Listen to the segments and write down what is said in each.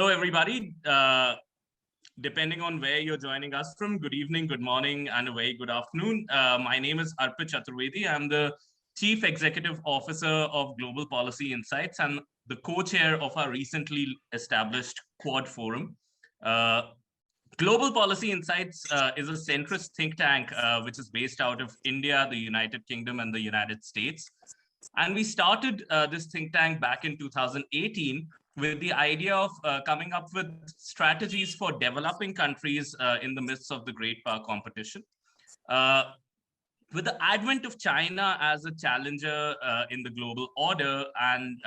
Hello, everybody. Depending on where you're joining us from, good evening, good morning, and a very good afternoon. My name is Arpit Chaturvedi. I'm the Chief Executive Officer of Global Policy Insights and the co-chair of our recently established Quad Forum. Global Policy Insights is a centrist think tank which is based out of India, the United Kingdom, and the United States. And we started this think tank back in 2018 with the idea of coming up with strategies for developing countries in the midst of the great power competition. With the advent of China as a challenger in the global order and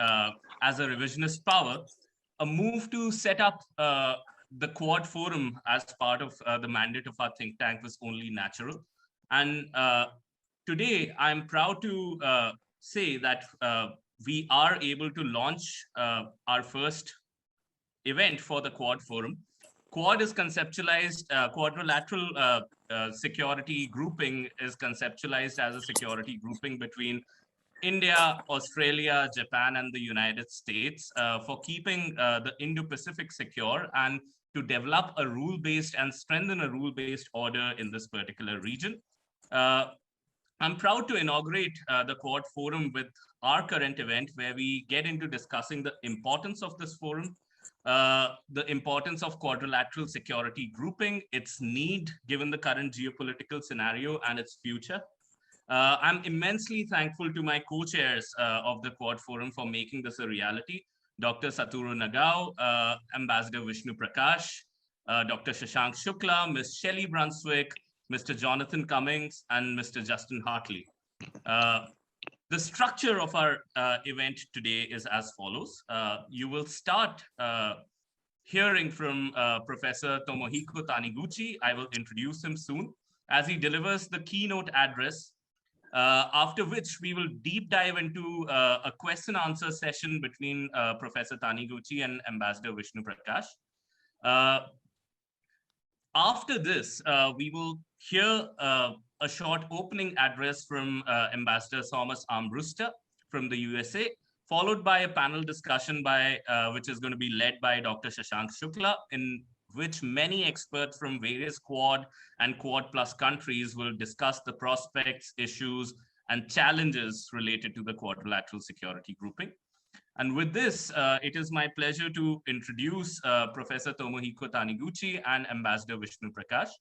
as a revisionist power, a move to set up the Quad Forum as part of the mandate of our think tank was only natural. And today, I'm proud to say that we are able to launch our first event for the Quad Forum. Quad is conceptualized, quadrilateral security grouping is conceptualized as a security grouping between India, Australia, Japan, and the United States for keeping the Indo-Pacific secure and to develop a rule-based and strengthen a rule-based order in this particular region. I'm proud to inaugurate the Quad Forum with our current event, where we get into discussing the importance of this forum, the importance of quadrilateral security grouping, its need given the current geopolitical scenario and its future. I'm immensely thankful to my co-chairs of the Quad Forum for making this a reality. Dr. Satoru Nagao, Ambassador Vishnu Prakash, Dr. Shashank Shukla, Ms. Shelley Brunswick, Mr. Jonathan Cummings, and Mr. Justin Hartley. The structure of our event today is as follows. You will start hearing from Professor Tomohiko Taniguchi. I will introduce him soon as he delivers the keynote address, after which we will deep dive into a question answer session between Professor Taniguchi and Ambassador Vishnu Prakash. After this, we will hear a short opening address from Ambassador Thomas Armbruster from the USA, followed by a panel discussion which is going to be led by Dr. Shashank Shukla, in which many experts from various Quad and Quad Plus countries will discuss the prospects, issues, and challenges related to the quadrilateral security grouping. And with this, it is my pleasure to introduce Professor Tomohiko Taniguchi and Ambassador Vishnu Prakash.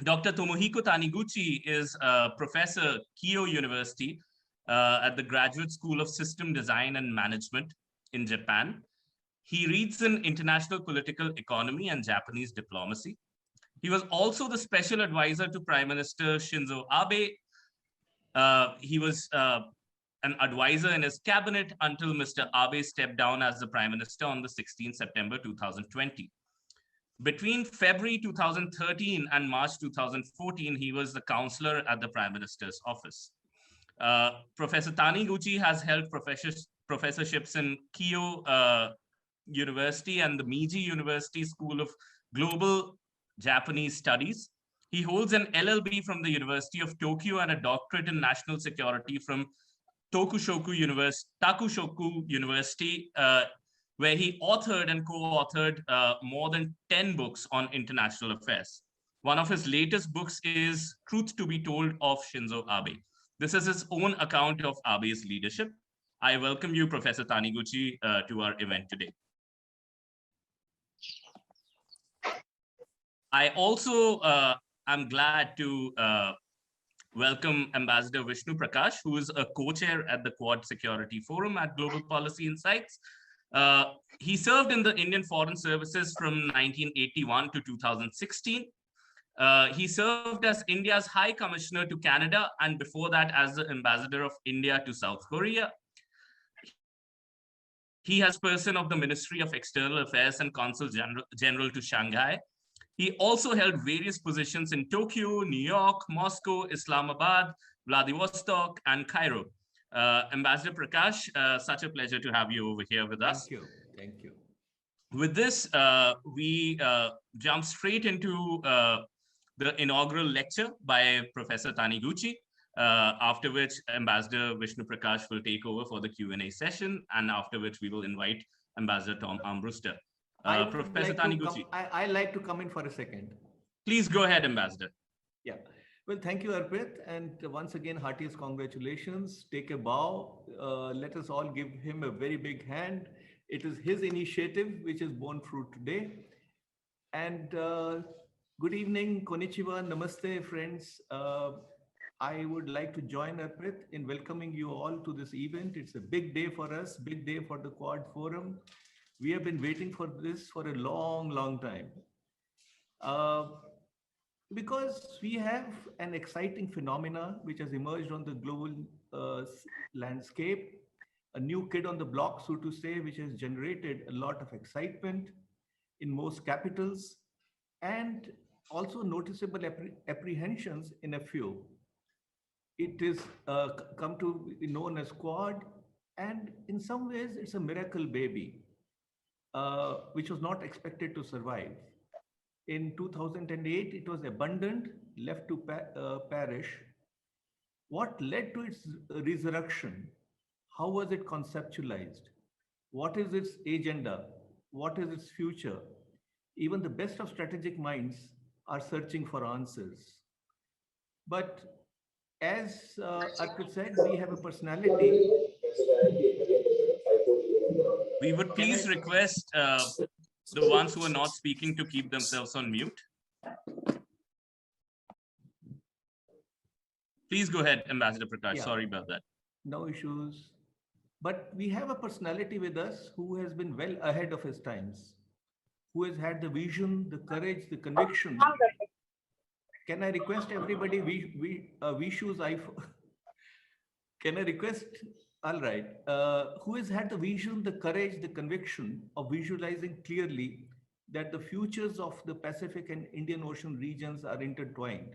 Dr. Tomohiko Taniguchi is a professor at Keio University at the Graduate School of System Design and Management in Japan. He reads in international political economy and Japanese diplomacy. He was also the special advisor to Prime Minister Shinzo Abe. He was an advisor in his cabinet until Mr. Abe stepped down as the Prime Minister on the 16th September 2020. Between February 2013 and March 2014, he was the counselor at the Prime Minister's office. Professor Taniguchi has held professorships in Keio University and the Meiji University School of Global Japanese Studies. He holds an LLB from the University of Tokyo and a doctorate in national security from Takushoku University, where he authored and co-authored more than 10 books on international affairs. One of his latest books is Truth to be Told of Shinzo Abe. This is his own account of Abe's leadership. I welcome you, Professor Taniguchi, to our event today. I also am glad to welcome Ambassador Vishnu Prakash, who is a co-chair at the Quad Security Forum at Global Policy Insights. He served in the Indian Foreign Services from 1981 to 2016. He served as India's High Commissioner to Canada, and before that as the Ambassador of India to South Korea. He has person of the Ministry of External Affairs and Consul General to Shanghai. He also held various positions in Tokyo, New York, Moscow, Islamabad, Vladivostok, and Cairo. Ambassador Prakash, such a pleasure to have you over here with us. Thank you. Thank you. With this, we jump straight into the inaugural lecture by Professor Taniguchi, after which Ambassador Vishnu Prakash will take over for the Q&A session, and after which we will invite Ambassador Tom Armbruster. Professor Like Taniguchi. I like to come in for a second. Please go ahead, Ambassador. Yeah. Well, thank you, Arpit. And once again, heartiest congratulations. Take a bow. Let us all give him a very big hand. It is his initiative which is borne fruit today. And good evening, konnichiwa, namaste, friends. I would like to join Arpit in welcoming you all to this event. It's a big day for us, big day for the Quad Forum. We have been waiting for this for a long, long time. Uh, because we have an exciting phenomena which has emerged on the global landscape, a new kid on the block, so to say, which has generated a lot of excitement in most capitals and also noticeable apprehensions in a few. It is come to be known as Quad, and in some ways, it's a miracle baby, which was not expected to survive. In 2008, it was abundant, left to perish. What led to its resurrection? How was it conceptualized? What is its agenda? What is its future? Even the best of strategic minds are searching for answers. But as Arpit said, we have a personality. We would Can I? please request the ones who are not speaking to keep themselves on mute. Please go ahead, Ambassador Prakash. Yeah, Sorry about that. no issues. But we have a personality with us who has been well ahead of his times, who has had the vision, the courage, the conviction. Can I request everybody, Vishu's iPhone? Can I request? All right. Who has had the vision, the courage, the conviction of visualizing clearly that the futures of the Pacific and Indian Ocean regions are intertwined?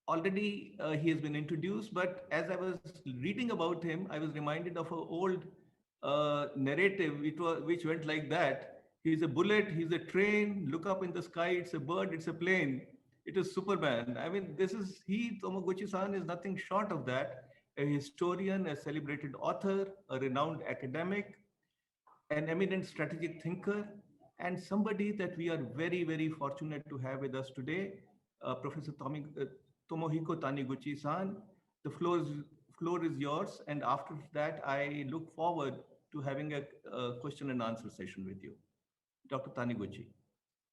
Already he has been introduced, but as I was reading about him, I was reminded of an old narrative which went like that. He's a bullet, he's a train, look up in the sky, it's a bird, it's a plane, it is Superman. I mean, Tomoguchi-san is nothing short of that. A historian, a celebrated author, a renowned academic, an eminent strategic thinker, and somebody that we are very, very fortunate to have with us today, Professor Tomohiko Taniguchi-san. The floor is yours, and after that, I look forward to having a question and answer session with you. Dr. Taniguchi.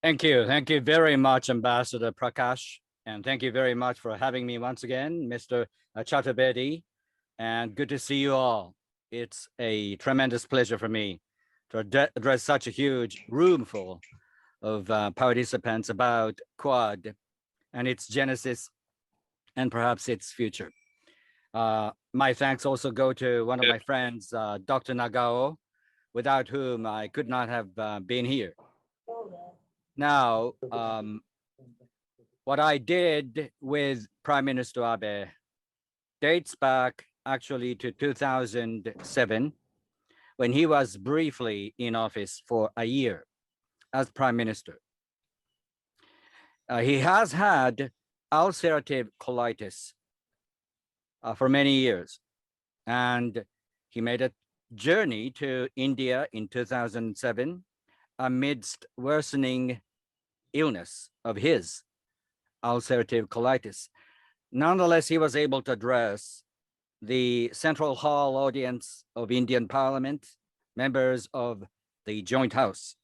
Thank you. Thank you very much, Ambassador Prakash. And thank you very much for having me once again, Mr. Chaturvedi. And good to see you all. It's a tremendous pleasure for me to address such a huge room full of participants about Quad and its genesis and perhaps its future. My thanks also go to one of my friends, Dr. Nagao, without whom I could not have been here. Now, what I did with Prime Minister Abe dates back actually to 2007, when he was briefly in office for a year as Prime Minister. He has had ulcerative colitis for many years, and he made a journey to India in 2007 amidst worsening illness of his ulcerative colitis. Nonetheless, he was able to address the Central Hall audience of Indian Parliament, members of the Joint House.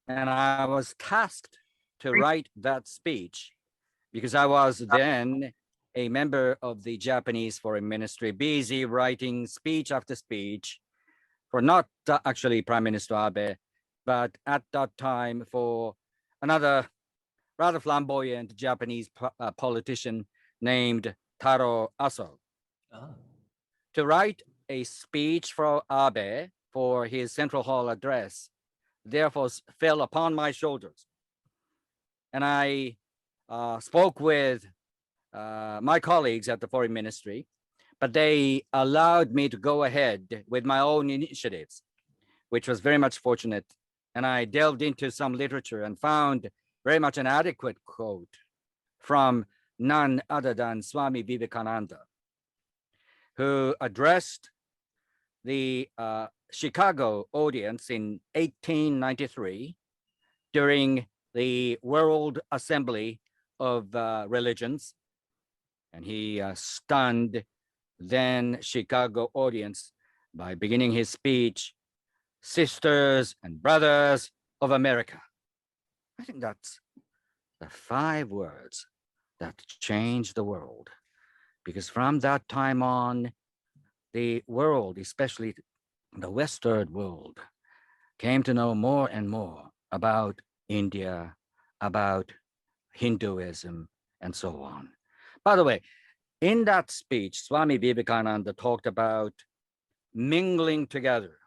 And I was tasked to write that speech because I was then a member of the Japanese Foreign Ministry, busy writing speech after speech for not actually Prime Minister Abe, but at that time for another rather flamboyant Japanese politician named Taro Aso. To write a speech for Abe for his Central Hall address, therefore fell upon my shoulders. And I spoke with my colleagues at the Foreign Ministry, but they allowed me to go ahead with my own initiatives, which was very much fortunate. And I delved into some literature and found very much an adequate quote from none other than Swami Vivekananda, who addressed the Chicago audience in 1893 during the World Assembly of Religions, and he stunned then Chicago audience by beginning his speech, "Sisters and brothers of America." I think that's the 5 words that changed the world, because from that time on, the world, especially the Western world, came to know more and more about India, about Hinduism, and so on. By the way, in that speech, Swami Vivekananda talked about mingling together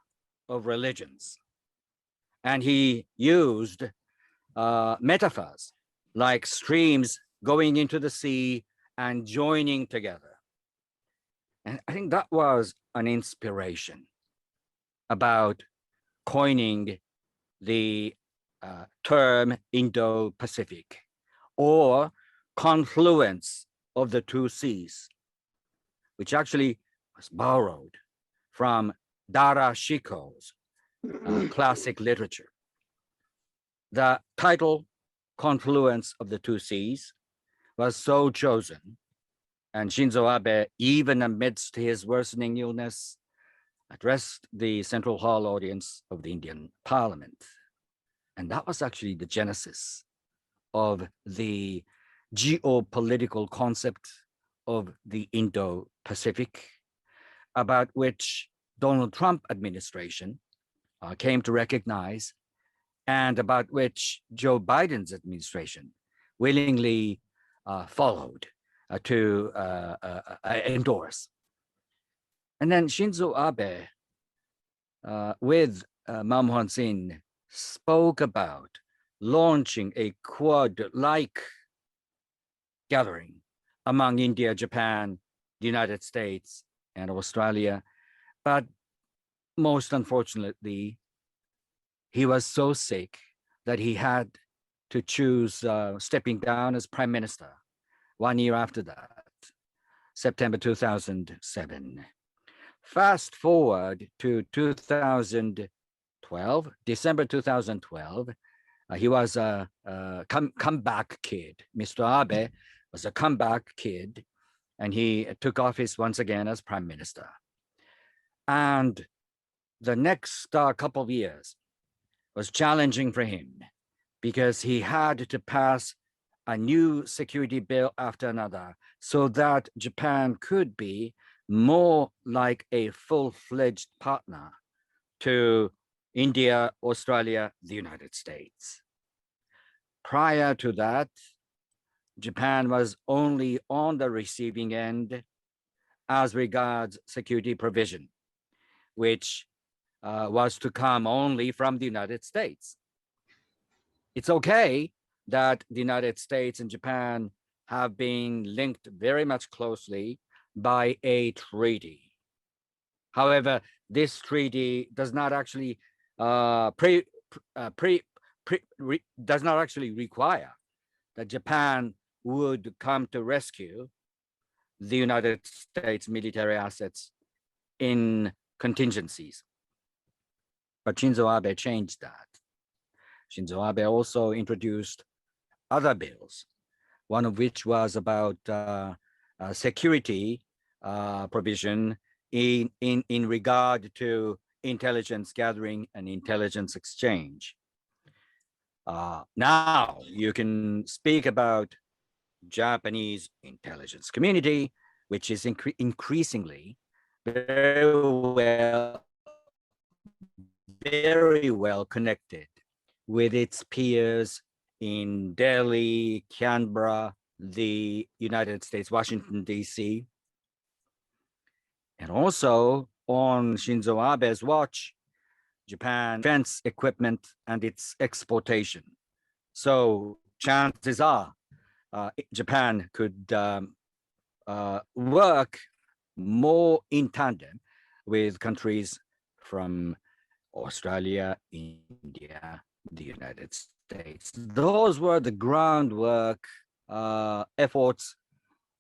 of religions. And he used metaphors like streams going into the sea and joining together. And I think that was an inspiration about coining the term Indo-Pacific, or confluence of the 2 seas, which actually was borrowed from Dara Shiko's classic literature. The title, Confluence of the 2 Seas, was so chosen, and Shinzo Abe, even amidst his worsening illness, addressed the Central Hall audience of the Indian Parliament. And that was actually the genesis of the geopolitical concept of the Indo-Pacific, about which Donald Trump administration came to recognize, and about which Joe Biden's administration willingly followed to endorse. And then Shinzo Abe, with Manmohan Singh, spoke about launching a Quad-like gathering among India, Japan, the United States, and Australia. But most unfortunately, he was so sick that he had to choose stepping down as prime minister 1 year after that, September 2007. Fast forward to 2012, December 2012, he was a comeback kid. Mr. Abe was a comeback kid, and he took office once again as prime minister. And the next couple of years was challenging for him, because he had to pass a new security bill after another so that Japan could be more like a full-fledged partner to India, Australia, the United States. Prior to that, Japan was only on the receiving end as regards security provision, which was to come only from the United States. It's okay that the United States and Japan have been linked very much closely by a treaty. However, this treaty does not actually does not actually require that Japan would come to rescue the United States military assets in contingencies. But Shinzo Abe changed that. Shinzo Abe also introduced other bills, one of which was about security provision in regard to intelligence gathering and intelligence exchange. Now you can speak about Japanese intelligence community, which is increasingly very well connected with its peers in Delhi, Canberra, the United States, Washington, D.C. And also on Shinzo Abe's watch, Japan defense equipment and its exportation. So chances are Japan could work more in tandem with countries from Australia, India, the United States. Those were the groundwork efforts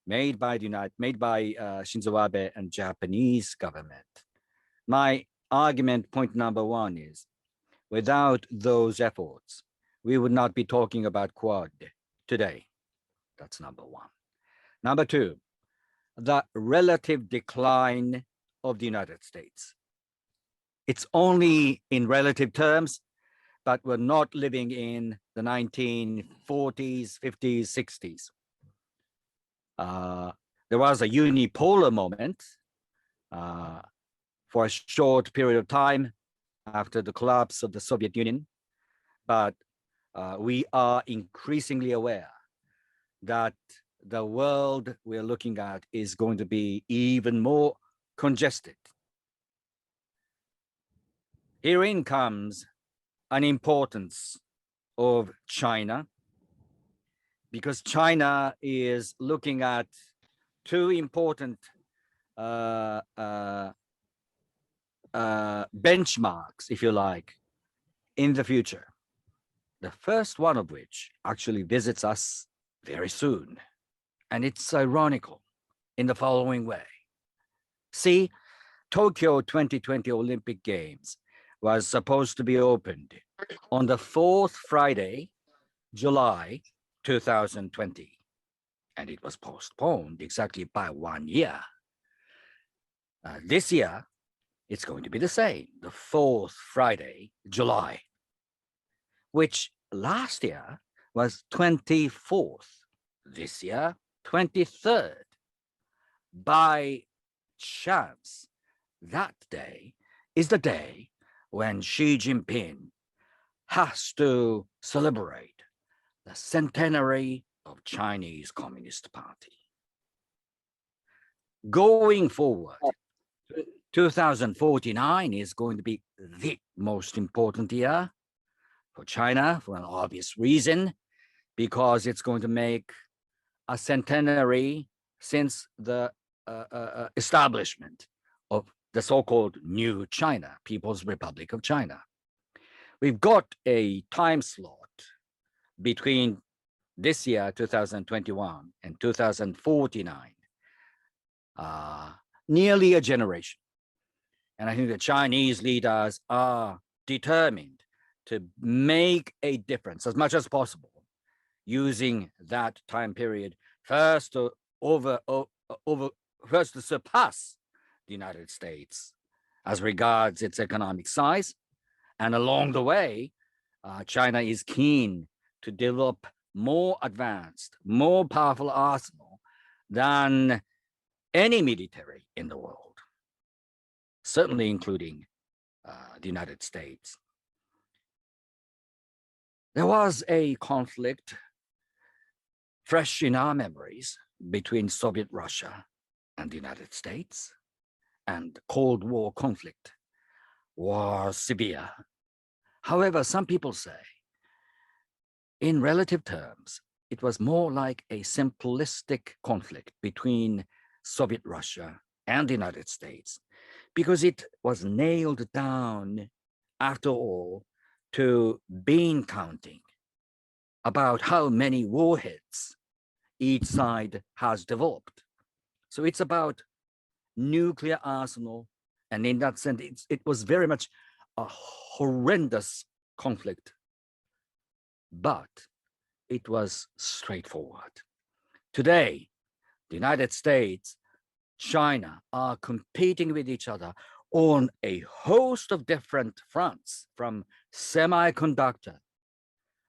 made by Shinzo Abe and Japanese government. My argument point number one is, without those efforts, we would not be talking about Quad today. That's number one. Number two, the relative decline of the United States. It's only in relative terms, but we're not living in the 1940s, 50s, 60s. There was a unipolar moment for a short period of time after the collapse of the Soviet Union, but we are increasingly aware that the world we're looking at is going to be even more congested. Herein comes an importance of China, because China is looking at two important benchmarks, if you like, in the future. The first one of which actually visits us very soon. And it's ironical in the following way. See, Tokyo 2020 Olympic Games was supposed to be opened on the fourth Friday, July 2020. And it was postponed exactly by 1 year. This year, it's going to be the same, the fourth Friday, July, which last year was 24th. This year, 23rd. By chance, that day is the day when Xi Jinping has to celebrate the centenary of Chinese Communist Party. Going forward, 2049 is going to be the most important year for China for an obvious reason, because it's going to make a centenary since the establishment of the so-called New China, People's Republic of China. We've got a time slot between this year, 2021, and 2049, nearly a generation. And I think the Chinese leaders are determined to make a difference as much as possible using that time period, first to surpass the United States as regards its economic size. And along the way, China is keen to develop more advanced, more powerful arsenal than any military in the world, certainly including the United States. There was a conflict fresh in our memories between Soviet Russia and the United States, and the Cold War conflict was severe. However, some people say, in relative terms, it was more like a simplistic conflict between Soviet Russia and the United States, because it was nailed down, after all, to bean counting about how many warheads each side has developed. So it's about nuclear arsenal, and in that sense, it was very much a horrendous conflict, but it was straightforward. Today, the United States, China are competing with each other on a host of different fronts, from semiconductor,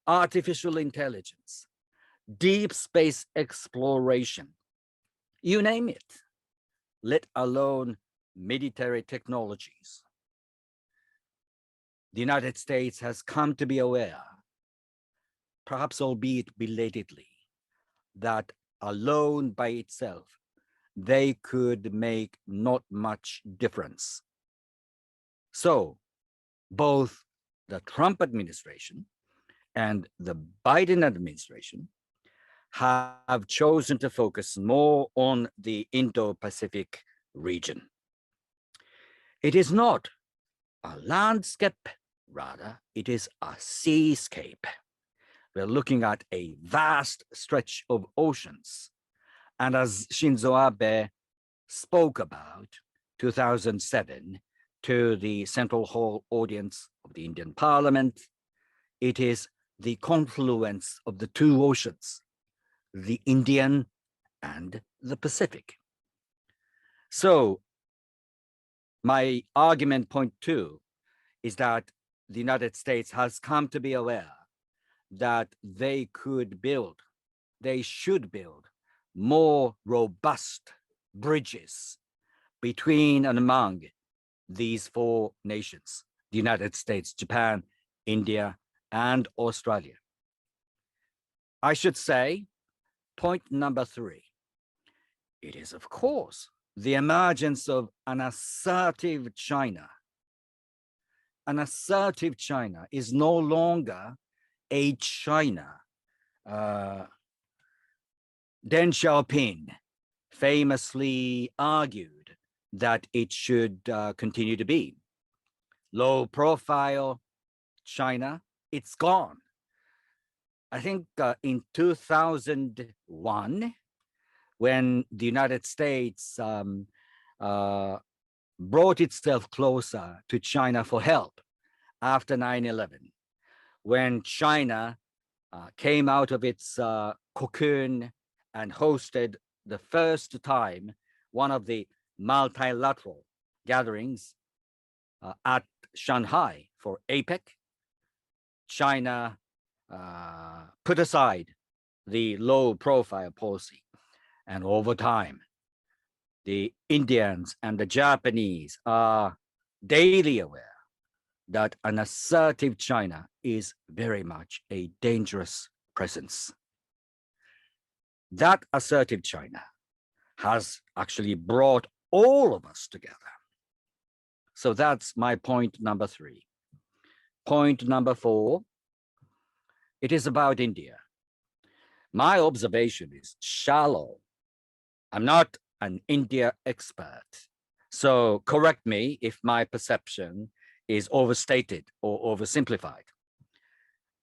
artificial intelligence, deep space exploration, you name it, let alone military technologies. The United States has come to be aware, perhaps albeit belatedly, that alone by itself, they could make not much difference. So both the Trump administration and the Biden administration have chosen to focus more on the Indo-Pacific region. It is not a landscape, rather, it is a seascape. We're looking at a vast stretch of oceans. And as Shinzo Abe spoke about, 2007 to the central hall audience of the Indian Parliament. It is the confluence of the two oceans, the Indian and the Pacific. So my argument point 2 is that the United States has come to be aware that they should build more robust bridges between and among these 4 nations, the United States, Japan, India, and Australia. I should say, point number 3, it is, of course, the emergence of an assertive China. An assertive China is no longer a China. Deng Xiaoping famously argued that it should continue to be. Low profile China, it's gone. I think in 2001, when the United States brought itself closer to China for help after 9/11, when China came out of its cocoon and hosted the first time one of the multilateral gatherings at Shanghai for APEC, China put aside the low profile policy. And over time, the Indians and the Japanese are daily aware that an assertive China is very much a dangerous presence. That assertive China has actually brought all of us together. So that's my point number 3. Point number 4, it is about India. My observation is shallow. I'm not an India expert, so correct me if my perception is overstated or oversimplified.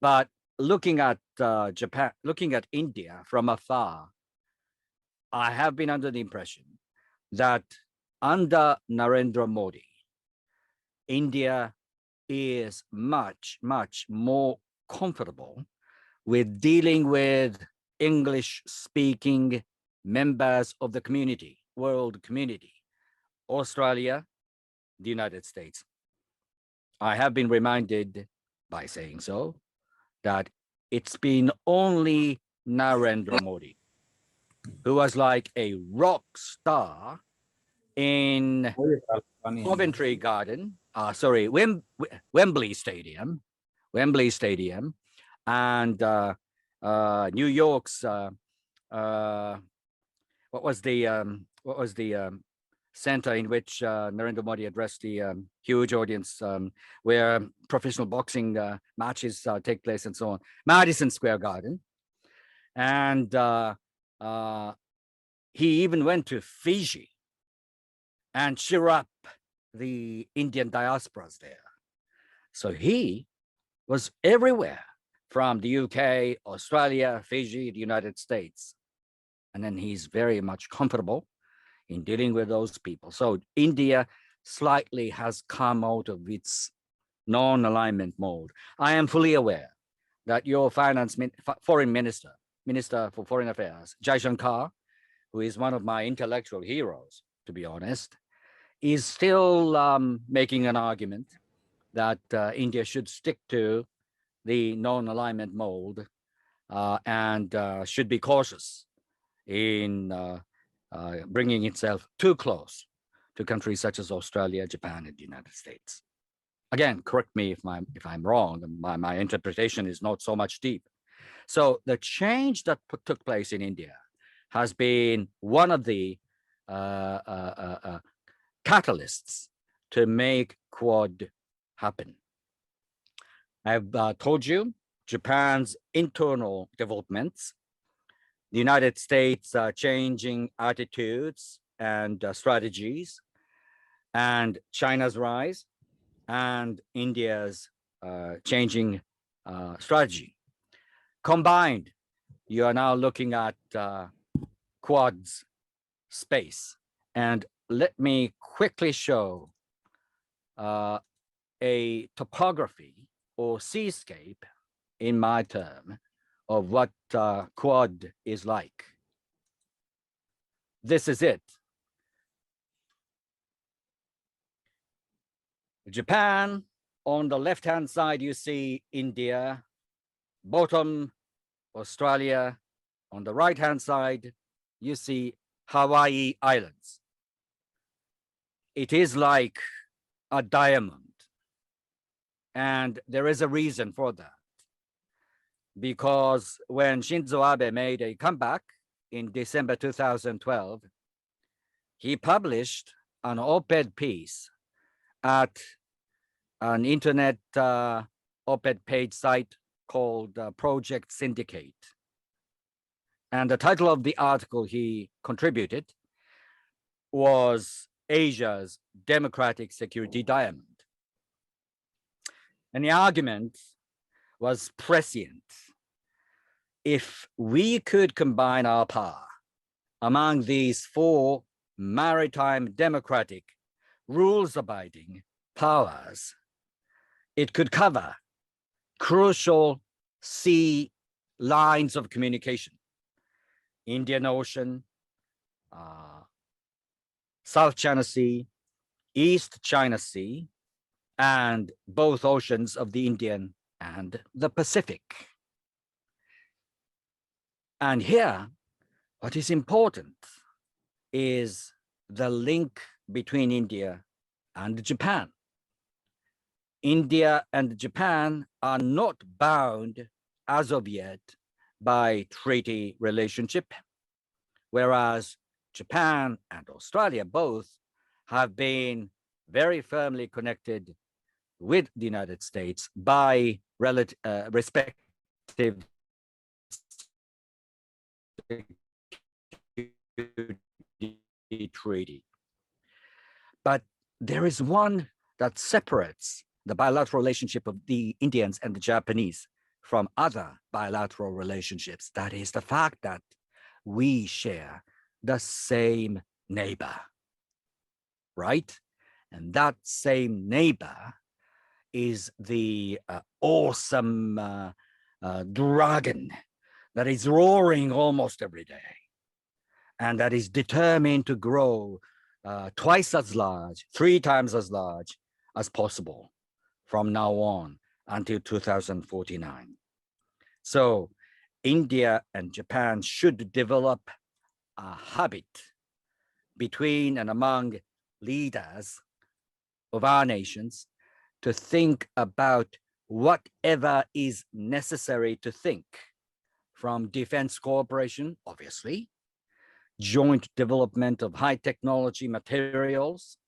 But looking at Japan, looking at India from afar, I have been under the impression that under Narendra Modi, India is much, much more comfortable with dealing with English-speaking members of the community, world community, Australia, the United States. I have been reminded by saying so that it's been only Narendra Modi who was like a rock star in Coventry Garden, Wembley Stadium, and New York's what was the center in which Narendra Modi addressed the huge audience where professional boxing matches take place and so on, Madison Square Garden. And he even went to Fiji and cheer up the Indian diasporas there. So he was everywhere, from the UK, Australia, Fiji, the United States. And then he's very much comfortable in dealing with those people. So India slightly has come out of its non-alignment mode. I am fully aware that your foreign minister for foreign affairs, Jaishankar, who is one of my intellectual heroes, to be honest, is still making an argument that India should stick to the non-alignment mode and should be cautious in bringing itself too close to countries such as Australia, Japan, and the United States. Again, correct me if I'm wrong. My interpretation is not so much deep. So the change that took place in India has been one of the catalysts to make Quad happen. I've told you Japan's internal developments, the United States changing attitudes and strategies, and China's rise, and India's changing strategy. Combined, you are now looking at Quad's space. And let me quickly show a topography or seascape, in my term, of what Quad is like. This is it. Japan, on the left-hand side, you see India, bottom, Australia. On the right-hand side, you see Hawaii Islands. It is like a diamond. And there is a reason for that. Because when Shinzo Abe made a comeback in December 2012, he published an op-ed piece at an internet op-ed page site called Project Syndicate. And the title of the article he contributed was Asia's Democratic Security Diamond. And the argument was prescient. If we could combine our power among these four maritime democratic rules-abiding powers, it could cover crucial sea lines of communication: Indian Ocean, South China Sea, East China Sea, and both oceans of the Indian and the Pacific. And here, what is important is the link between India and Japan. India and Japan are not bound as of yet by treaty relationship, whereas Japan and Australia both have been very firmly connected with the United States by respective treaty. But there is one that separates the bilateral relationship of the Indians and the Japanese from other bilateral relationships. That is the fact that we share the same neighbor, right? And that same neighbor is the awesome dragon that is roaring almost every day, and that is determined to grow twice as large, 3 times as large as possible from now on until 2049. So India and Japan should develop a habit between and among leaders of our nations to think about whatever is necessary to think, from defense cooperation, obviously, joint development of high technology materials,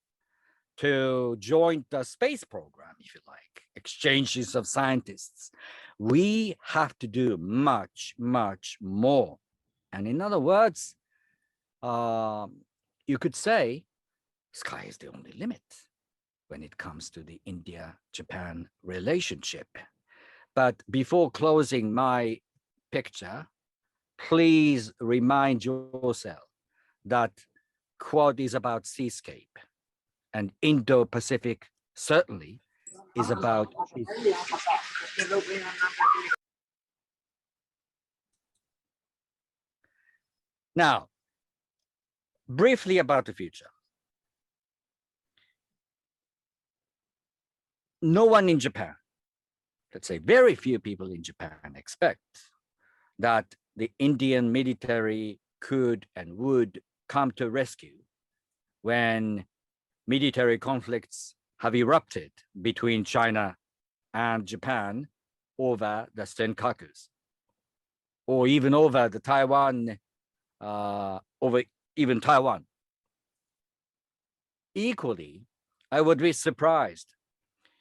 to joint space program, if you like, exchanges of scientists. We have to do much, much more. And in other words, you could say, sky is the only limit when it comes to the India-Japan relationship. But before closing my picture, please remind yourself that Quad is about seascape, and Indo-Pacific certainly is about Now, briefly about the future. No one in Japan, let's say very few people in Japan, expect that the Indian military could and would come to rescue when military conflicts have erupted between China and Japan over the Senkakus, or even over the Taiwan, over even Taiwan. Equally, I would be surprised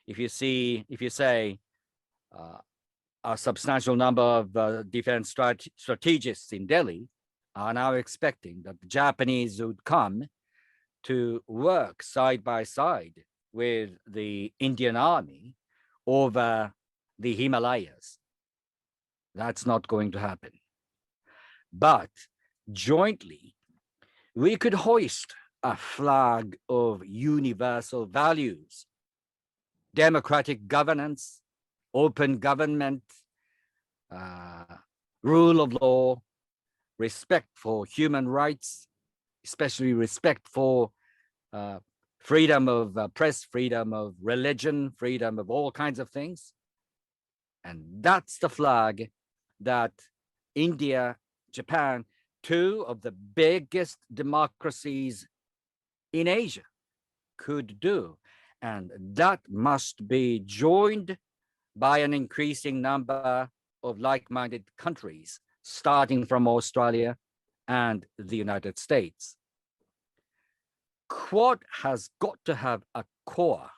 if you say a substantial number of defense strategists in Delhi are now expecting that the Japanese would come to work side by side with the Indian army over the Himalayas. That's not going to happen. But jointly, we could hoist a flag of universal values democratic governance, open government, rule of law, respect for human rights, especially respect for freedom of press, freedom of religion, freedom of all kinds of things. And that's the flag that India, Japan, two of the biggest democracies in Asia, could do. And that must be joined by an increasing number of like-minded countries, starting from Australia and the United States. Quad has got to have a core,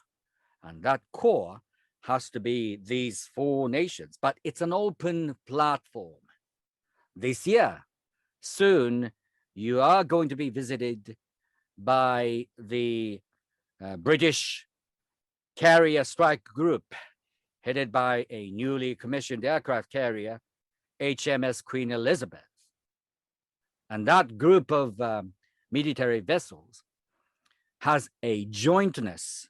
and that core has to be these four nations, but it's an open platform. This year, soon, you are going to be visited by the British carrier strike group headed by a newly commissioned aircraft carrier, HMS Queen Elizabeth. And that group of military vessels has a jointness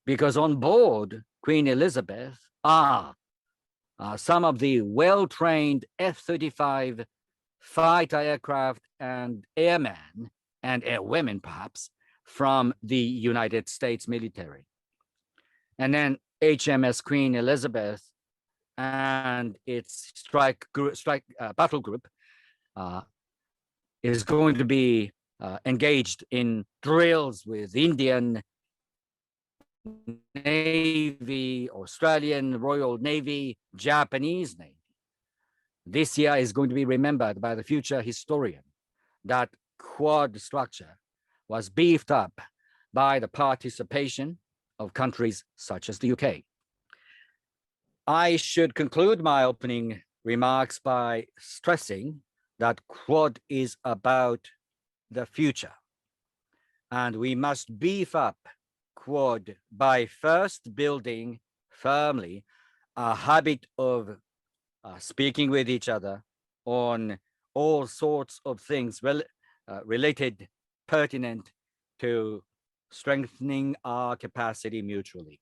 because on board Queen Elizabeth are some of the well-trained F-35 fighter aircraft and airmen and airwomen, perhaps, from the United States military. And then HMS Queen Elizabeth and its battle group is going to be engaged in drills with Indian Navy, Australian Royal Navy, Japanese Navy. This year is going to be remembered by the future historian that Quad structure was beefed up by the participation of countries such as the UK. I should conclude my opening remarks by stressing that Quad is about the future, and we must beef up Quad by first building firmly a habit of speaking with each other on all sorts of things related, pertinent to strengthening our capacity mutually.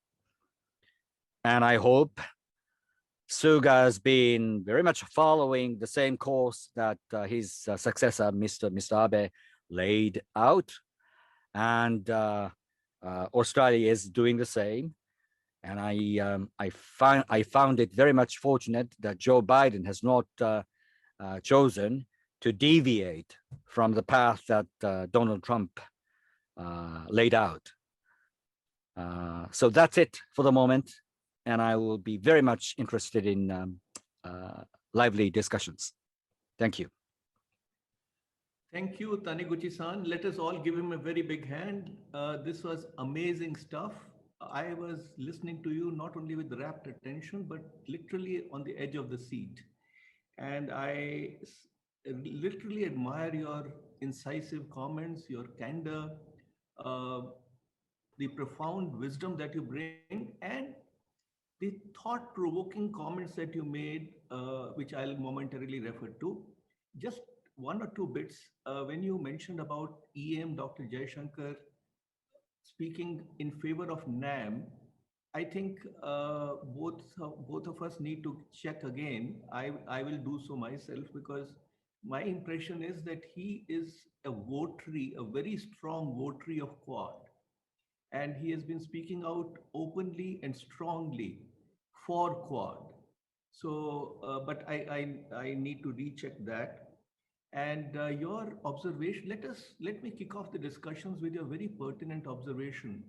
And I hope Suga has been very much following the same course that his successor, Mr. Abe, laid out. And Australia is doing the same. And I found it very much fortunate that Joe Biden has not chosen to deviate from the path that Donald Trump laid out. So that's it for the moment. And I will be very much interested in lively discussions. Thank you. Thank you, Taniguchi-san. Let us all give him a very big hand. This was amazing stuff. I was listening to you not only with rapt attention, but literally on the edge of the seat. And I literally admire your incisive comments, your candor, the profound wisdom that you bring, and the thought-provoking comments that you made, which I'll momentarily refer to. Just one or two bits. When you mentioned about EM, Dr. Jaishankar, speaking in favor of NAM, I think both of us need to check again. I will do so myself because my impression is that he is a votary, a very strong votary of Quad. And he has been speaking out openly and strongly for Quad. So, but I need to recheck that. And your observation, let me kick off the discussions with your very pertinent observation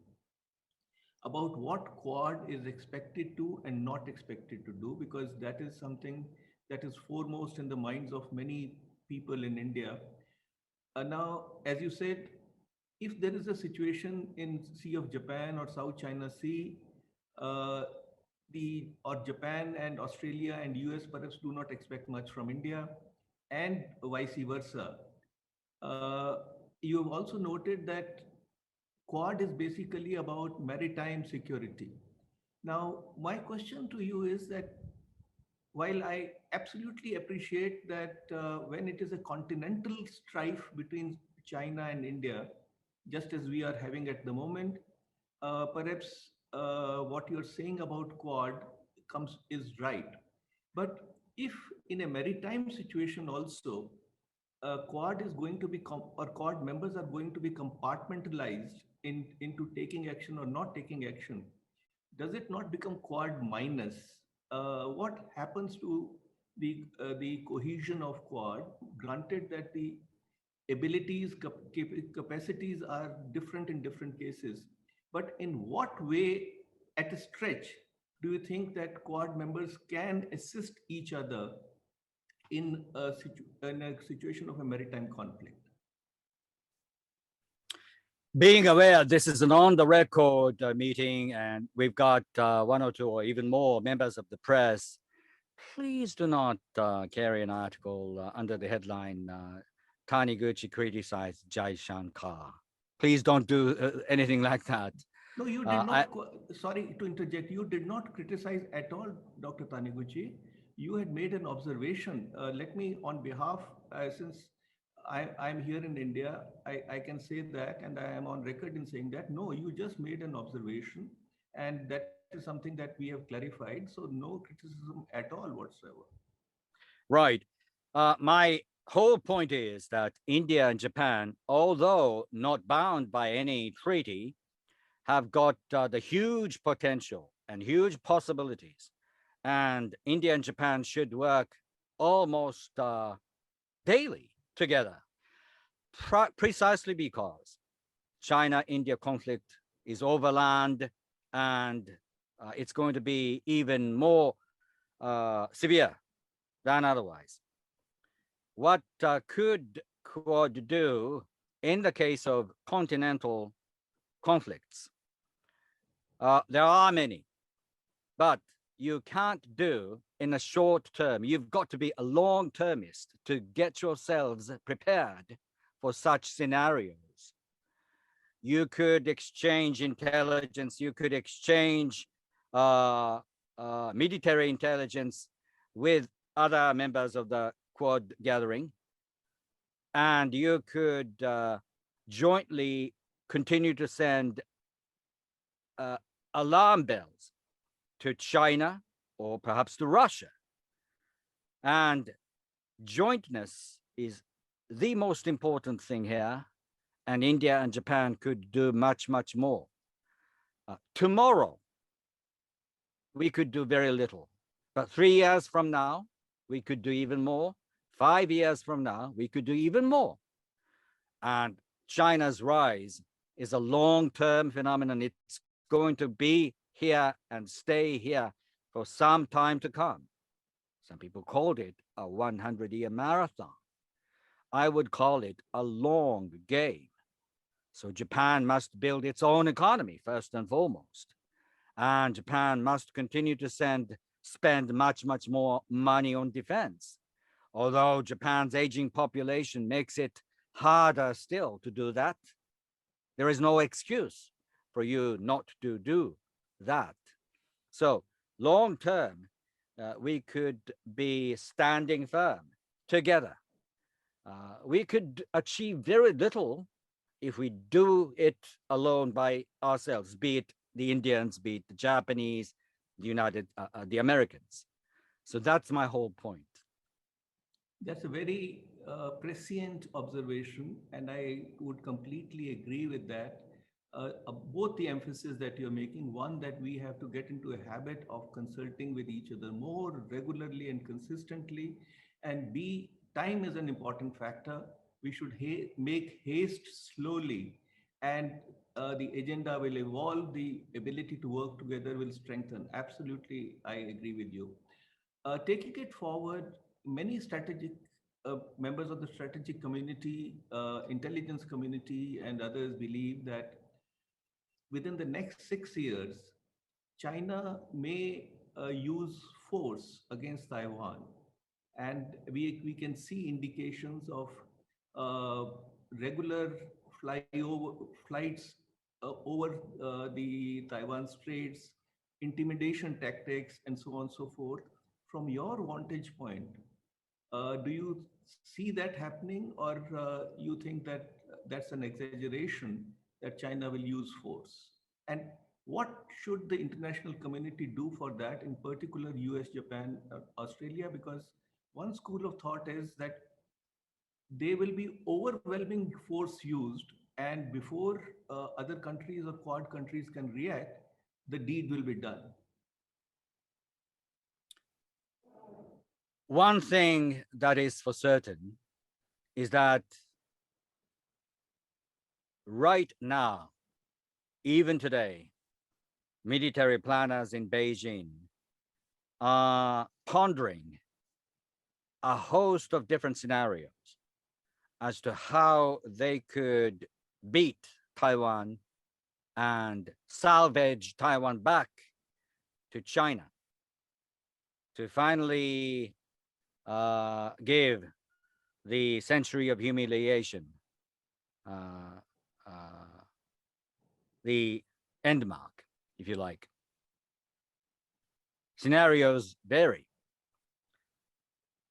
about what Quad is expected to and not expected to do, because that is something that is foremost in the minds of many people in India. Now, as you said, if there is a situation in Sea of Japan or South China Sea, or Japan and Australia and US perhaps do not expect much from India, and vice versa. You have also noted that Quad is basically about maritime security. Now, my question to you is that while I absolutely appreciate that when it is a continental strife between China and India, just as we are having at the moment, perhaps what you're saying about Quad comes is right. But if in a maritime situation also, Quad is going to be or Quad members are going to be compartmentalized into taking action or not taking action, does it not become Quad minus? What happens to the cohesion of Quad? Granted that the abilities, capacities are different in different cases, but in what way, at a stretch, do you think that Quad members can assist each other in a situation of a maritime conflict? Being aware this is an on the record meeting and we've got one or two or even more members of the press, please do not carry an article under the headline Taniguchi criticized Jai Shankar. Please don't do anything like that. No, you did not. Sorry to interject. You did not criticize at all, Dr. Taniguchi. You had made an observation. Let me, on behalf, since I'm here in India, I can say that, and I am on record in saying that. No, you just made an observation, and that is something that we have clarified. So no criticism at all whatsoever. Right. My whole point is that India and Japan, although not bound by any treaty, have got the huge potential and huge possibilities. And India and Japan should work almost daily together, precisely because China-India conflict is overland and it's going to be even more severe than otherwise. What could Quad do in the case of continental conflicts? There are many, but you can't do in a short term. You've got to be a long-termist to get yourselves prepared for such scenarios. You could exchange intelligence, you could exchange military intelligence with other members of the Quad gathering, and you could jointly continue to send alarm bells to China or perhaps to Russia. And jointness is the most important thing here. And India and Japan could do much, much more. Tomorrow, we could do very little. But 3 years from now, we could do even more. 5 years from now, we could do even more. And China's rise is a long-term phenomenon. It's going to be here and stay here for some time to come. Some people called it a 100-year marathon. I would call it a long game. So Japan must build its own economy first and foremost. And Japan must continue to spend much, much more money on defense. Although Japan's aging population makes it harder still to do that, there is no excuse for you not to do that. So long term, we could be standing firm together. We could achieve very little if we do it alone by ourselves, be it the Indians, be it the Japanese, the Americans. So that's my whole point. That's a very prescient observation, and I would completely agree with that. Both the emphasis that you're making, one, that we have to get into a habit of consulting with each other more regularly and consistently, and B, time is an important factor. We should make haste slowly, and the agenda will evolve, the ability to work together will strengthen. Absolutely, I agree with you. Taking it forward, many strategic members of the strategic community, intelligence community, and others believe that within the next 6 years, China may use force against Taiwan. And we can see indications of regular flights over the Taiwan Straits, intimidation tactics, and so on and so forth. From your vantage point, do you see that happening, or you think that that's an exaggeration that China will use force? And What should the international community do for that, in particular US, Japan, Australia? Because one school of thought is that there will be overwhelming force used, and before other countries or quad countries can react, the deed will be done. One thing that is for certain is that right now, even today, military planners in Beijing are pondering a host of different scenarios as to how they could beat Taiwan and salvage Taiwan back to China to finally give the century of humiliation uh, uh, the end mark, if you like. Scenarios vary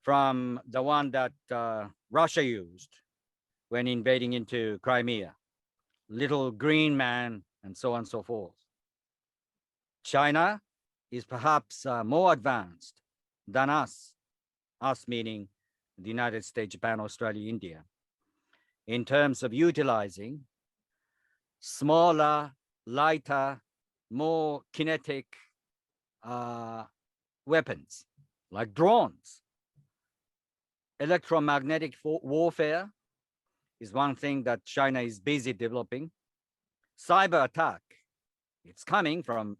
from the one that Russia used when invading into Crimea, little green man, and so on and so forth. China is perhaps more advanced than us meaning the United States, Japan, Australia, India, in terms of utilizing smaller, lighter, more kinetic weapons like drones. Electromagnetic warfare is one thing that China is busy developing. Cyber attack, it's coming from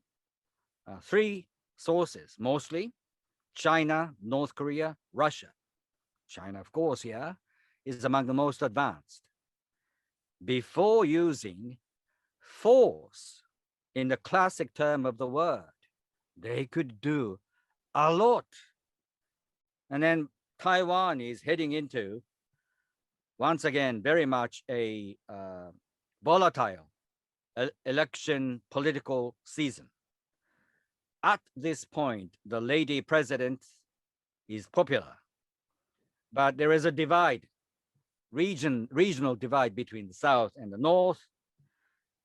three sources, mostly China, North Korea, Russia. China, of course, here is among the most advanced. Before using force in the classic term of the word, they could do a lot. And then Taiwan is heading into, once again, very much a volatile election political season. At this point, the lady president is popular, but there is a divide, regional divide between the South and the North,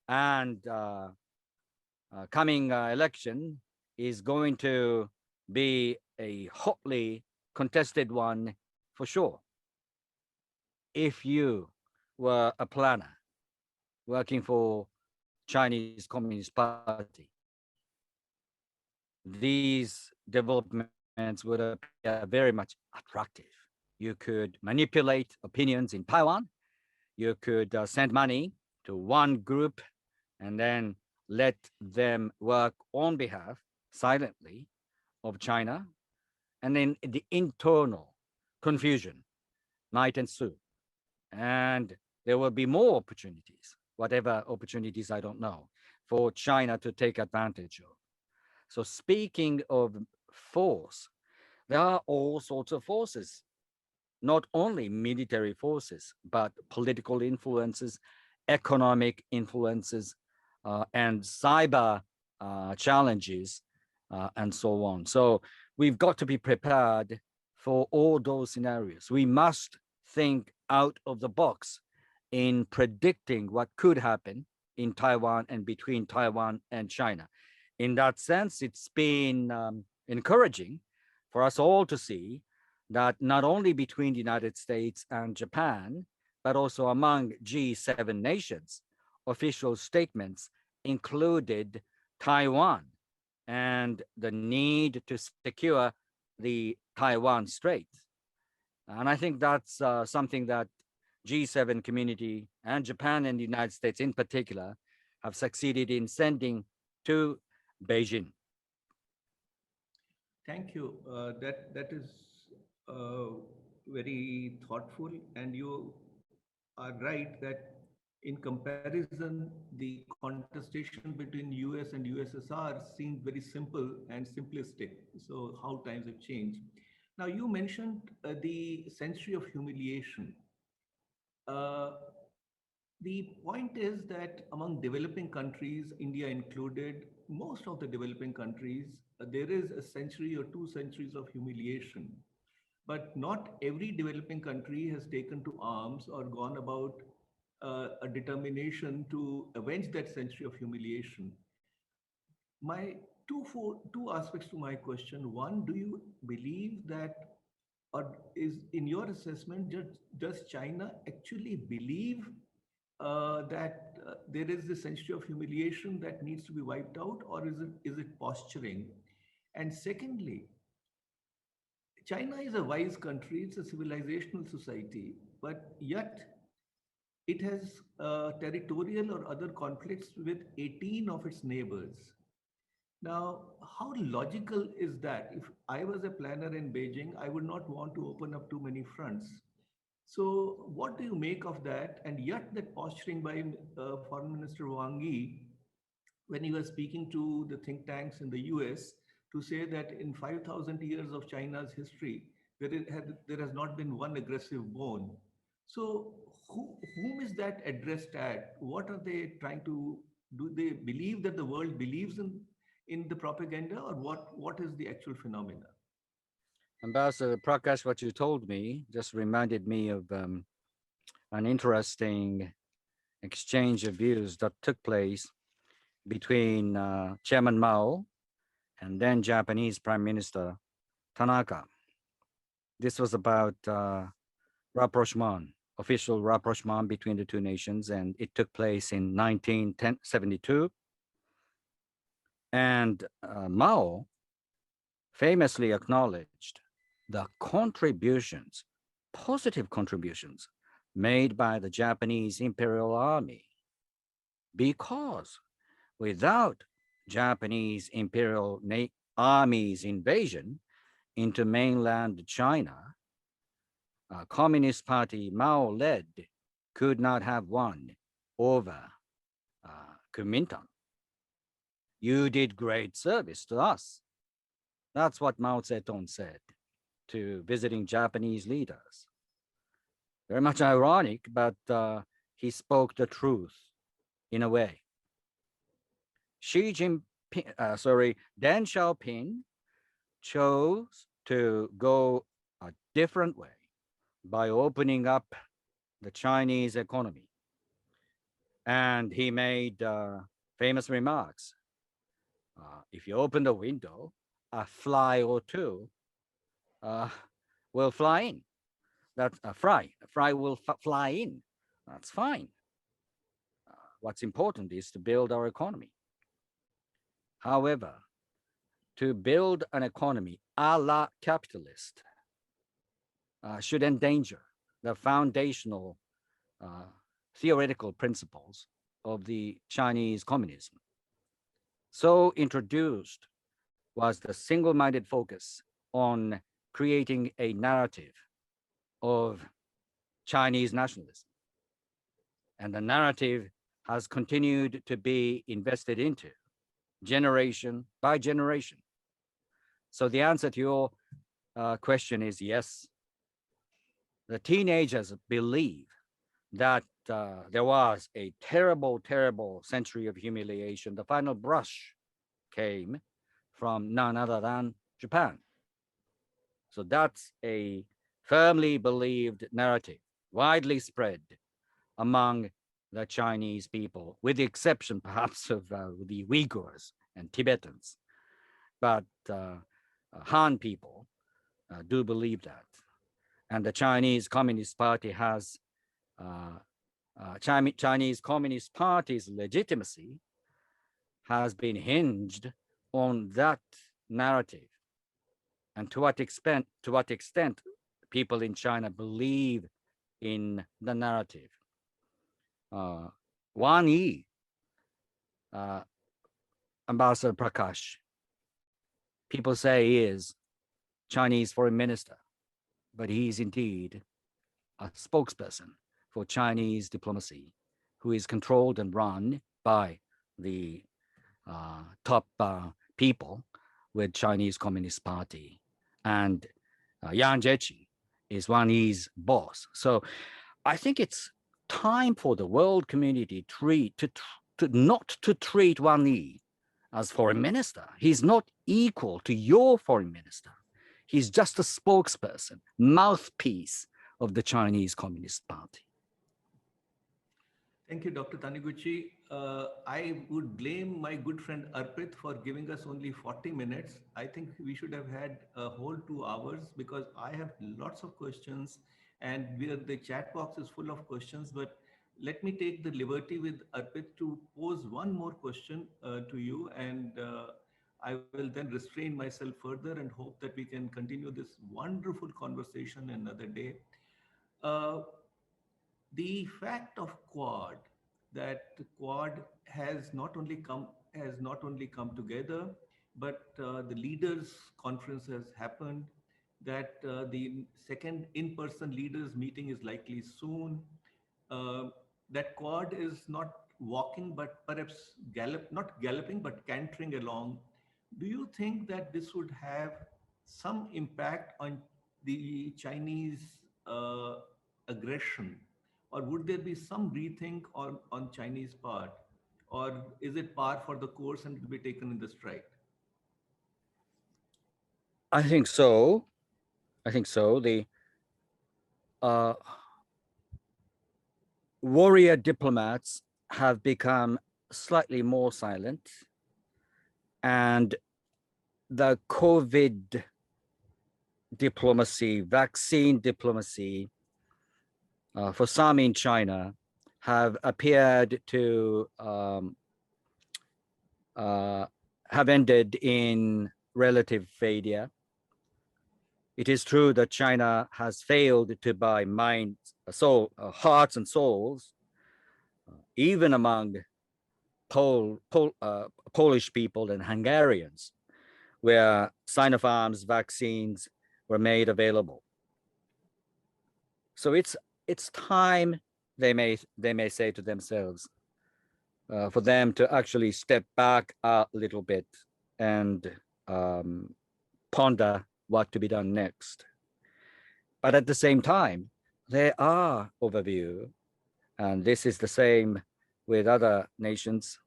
and coming election is going to be a hotly contested one for sure. If you were a planner working for Chinese Communist Party, these developments would appear very much attractive. You could manipulate opinions in Taiwan. You could send money to one group and then let them work on behalf silently of China. And then the internal confusion might ensue. And there will be more opportunities, whatever opportunities, I don't know, for China to take advantage of. So speaking of force, there are all sorts of forces, not only military forces, but political influences, economic influences, and cyber challenges, and so on. So we've got to be prepared for all those scenarios. We must think out of the box in predicting what could happen in Taiwan and between Taiwan and China. In that sense, it's been encouraging for us all to see that not only between the United States and Japan, but also among G7 nations, official statements included Taiwan and the need to secure the Taiwan Strait. And I think that's something that G7 community and Japan and the United States in particular have succeeded in sending to Beijing. Thank you. That is very thoughtful, and you are right that in comparison, the contestation between US and USSR seemed very simple and simplistic. So how times have changed. Now you mentioned the century of humiliation. Uh, the point is that among developing countries, India included, most of the developing countries, there is a century or 2 centuries of humiliation. But not every developing country has taken to arms or gone about a determination to avenge that century of humiliation. My two aspects to my question. One, do you believe that, or is in your assessment, does China actually believe that there is this century of humiliation that needs to be wiped out, or is it posturing? And secondly, China is a wise country, it's a civilizational society, but yet it has territorial or other conflicts with 18 of its neighbors. Now, how logical is that? If I was a planner in Beijing, I would not want to open up too many fronts. So, what do you make of that? And yet, that posturing by Foreign Minister Wang Yi, when he was speaking to the think tanks in the US, to say that in 5,000 years of China's history, there has not been one aggressive bone. So, whom is that addressed at? What are they trying to do? They believe that the world believes in the propaganda, or what is the actual phenomena? Ambassador Prakash, what you told me just reminded me of an interesting exchange of views that took place between Chairman Mao and then Japanese Prime Minister Tanaka. This was about rapprochement, official rapprochement between the two nations, and it took place in 1972. And Mao famously acknowledged the contributions, positive contributions made by the Japanese Imperial Army, because without Japanese Imperial Army's invasion into mainland China, Communist Party Mao led could not have won over Kuomintang. You did great service to us. That's what Mao Zedong said to visiting Japanese leaders. Very much ironic, but he spoke the truth in a way. Deng Xiaoping chose to go a different way by opening up the Chinese economy. And he made famous remarks. If you open the window, a fly or two will fly in. That's a fly. A fly will fly in. That's fine. What's important is to build our economy. However, to build an economy a la capitalist should endanger the foundational theoretical principles of the Chinese communism. So introduced was the single-minded focus on creating a narrative of Chinese nationalism. And the narrative has continued to be invested into generation by generation. So the answer to your question is yes. The teenagers believe that there was a terrible, terrible century of humiliation. The final brush came from none other than Japan. So that's a firmly believed narrative, widely spread among the Chinese people, with the exception perhaps of the Uyghurs and Tibetans. But Han people do believe that. And the Chinese Communist Party has, Chinese Communist Party's legitimacy has been hinged on that narrative. And to what extent people in China believe in the narrative. Wang Yi, Ambassador Prakash, people say he is Chinese foreign minister, but he is indeed a spokesperson for Chinese diplomacy, who is controlled and run by the top people with Chinese Communist Party. And Yang Jieqi is Wang Yi's boss. So I think it's time for the world community not to treat Wang Yi as foreign minister. He's not equal to your foreign minister. He's just a spokesperson, mouthpiece of the Chinese Communist Party. Thank you, Dr. Taniguchi. I would blame my good friend Arpit for giving us only 40 minutes. I think we should have had a whole 2 hours because I have lots of questions and the chat box is full of questions. But let me take the liberty with Arpit to pose one more question to you, and I will then restrain myself further and hope that we can continue this wonderful conversation another day. Uh, the fact of quad, that quad has not only come together, but the leaders conference has happened, that the second in-person leaders meeting is likely soon, uh, that quad is not walking but perhaps not galloping but cantering along. Do you think that this would have some impact on the Chinese aggression, or would there be some rethink on Chinese part, or is it par for the course and it will be taken in the stride? I think so. I think so. The uh, warrior diplomats have become slightly more silent, and the COVID diplomacy, vaccine diplomacy, for some in China, have appeared to have ended in relative failure. It is true that China has failed to buy minds, hearts and souls, even among Polish people and Hungarians, where Sinopharm's vaccines were made available. So it's time, they may say to themselves, for them to actually step back a little bit and ponder what to be done next. But at the same time, there are overview, and this is the same with other nations,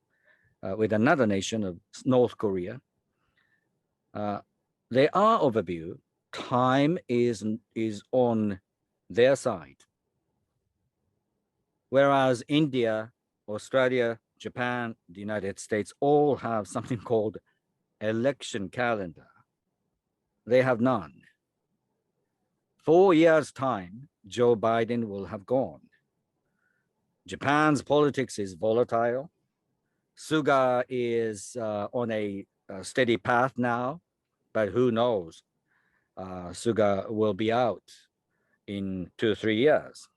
with another nation of North Korea. They are overview. Time is on their side. Whereas India, Australia, Japan, the United States all have something called election calendar. They have none. 4 years' time, Joe Biden will have gone. Japan's politics is volatile. Suga is on a steady path now, but who knows? Suga will be out in 2 or 3 years.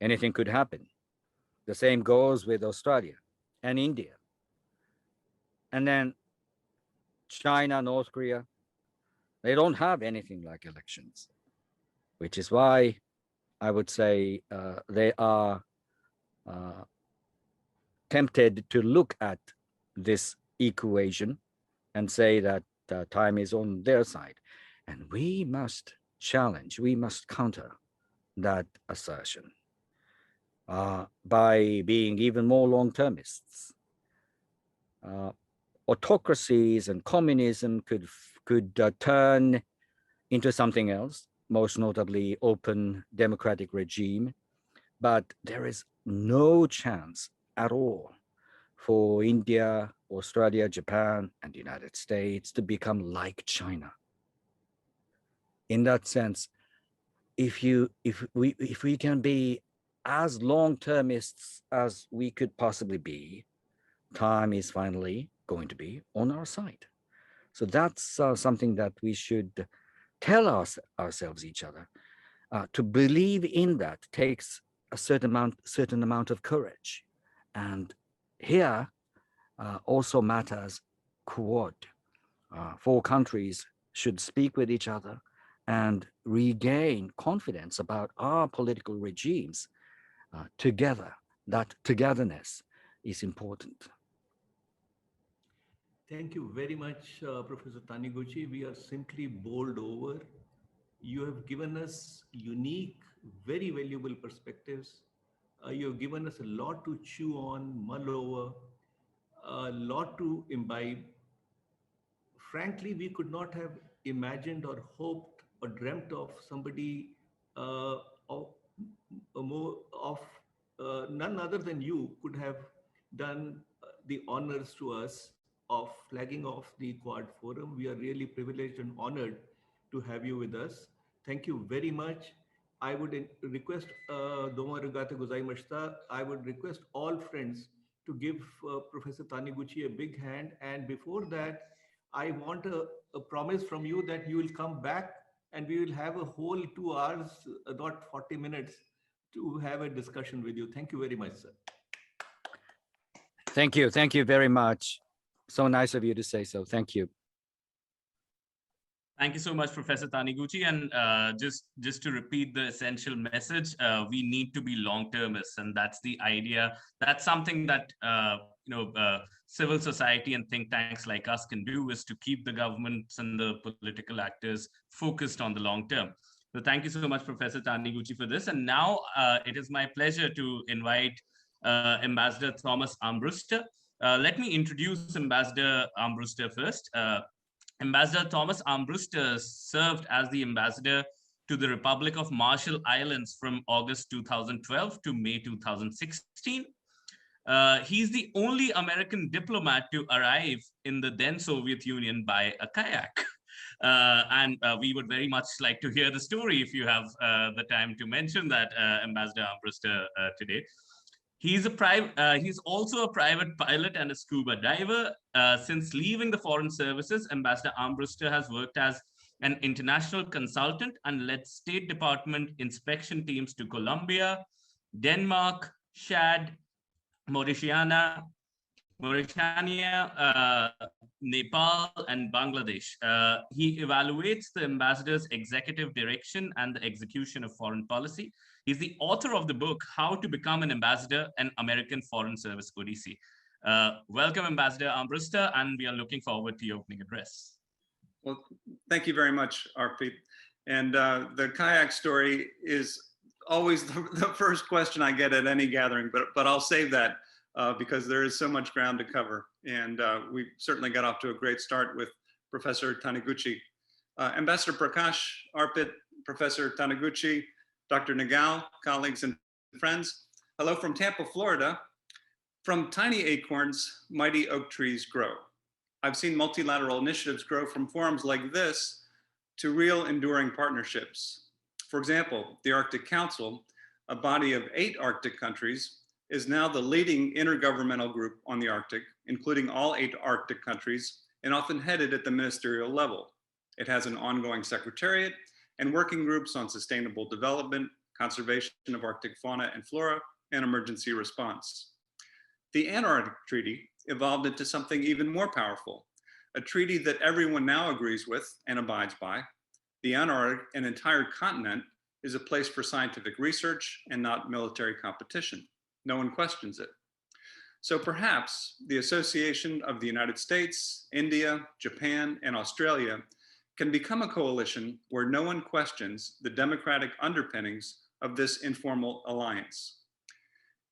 Anything could happen. The same goes with Australia and India. And then China, North Korea, they don't have anything like elections, which is why I would say they are tempted to look at this equation and say that time is on their side. And we must challenge, we must counter that assertion by being even more long-termists. Autocracies and communism could turn into something else, most notably open democratic regime, but there is no chance at all for India, Australia, Japan, and the United States to become like China. In that sense, if we can be as long-termists as we could possibly be, time is finally going to be on our side. So that's something that we should tell ourselves, each other. To believe in that takes a certain amount of courage, and here also matters quad. 4 countries should speak with each other and regain confidence about our political regimes together. That togetherness is important. Thank you very much, Professor Taniguchi. We are simply bowled over. You have given us unique, very valuable perspectives. You have given us a lot to chew on, mull over, a lot to imbibe. Frankly, we could not have imagined or hoped or dreamt of somebody of, more of none other than you could have done the honors to us of flagging off the Quad Forum. We are really privileged and honored to have you with us. Thank you very much. I would request, Domo Arigato gozaimashita. I would request all friends to give Professor Taniguchi a big hand. And before that, I want a promise from you that you will come back and we will have a whole 2 hours, not 40 minutes, to have a discussion with you. Thank you very much, sir. Thank you. Thank you very much. So nice of you to say so. Thank you. Thank you so much, Professor Taniguchi. And just to repeat the essential message, we need to be long-termists, and that's the idea. That's something that civil society and think tanks like us can do, is to keep the governments and the political actors focused on the long term. So thank you so much, Professor Taniguchi, for this. And now it is my pleasure to invite Ambassador Thomas Armbruster. Let me introduce Ambassador Armbruster first. Ambassador Thomas Armbruster served as the ambassador to the Republic of Marshall Islands from August 2012 to May 2016. He's the only American diplomat to arrive in the then Soviet Union by a kayak. And we would very much like to hear the story if you have the time to mention that, Ambassador Armbruster, today. He's also a private pilot and a scuba diver. Since leaving the Foreign Services, Ambassador Armbruster has worked as an international consultant and led State Department inspection teams to Colombia, Denmark, Chad, Mauritania, Nepal, and Bangladesh. He evaluates the ambassador's executive direction and the execution of foreign policy. He's the author of the book, How to Become an Ambassador, an American Foreign Service Odyssey. Welcome, Ambassador Armbruster, and we are looking forward to your opening address. Well, thank you very much, Arpit. And the kayak story is always the first question I get at any gathering, but I'll save that because there is so much ground to cover. And we certainly got off to a great start with Professor Taniguchi. Ambassador Prakash, Arpit, Professor Taniguchi, Dr. Nagao, colleagues and friends, hello from Tampa, Florida. From tiny acorns, mighty oak trees grow. I've seen multilateral initiatives grow from forums like this to real enduring partnerships. For example, the Arctic Council, a body of 8 Arctic countries, is now the leading intergovernmental group on the Arctic, including all 8 Arctic countries, and often headed at the ministerial level. It has an ongoing secretariat and working groups on sustainable development, conservation of Arctic fauna and flora, and emergency response. The Antarctic Treaty evolved into something even more powerful, a treaty that everyone now agrees with and abides by. The Antarctic, an entire continent, is a place for scientific research and not military competition. No one questions it. So perhaps the association of the United States, India, Japan, and Australia can become a coalition where no one questions the democratic underpinnings of this informal alliance.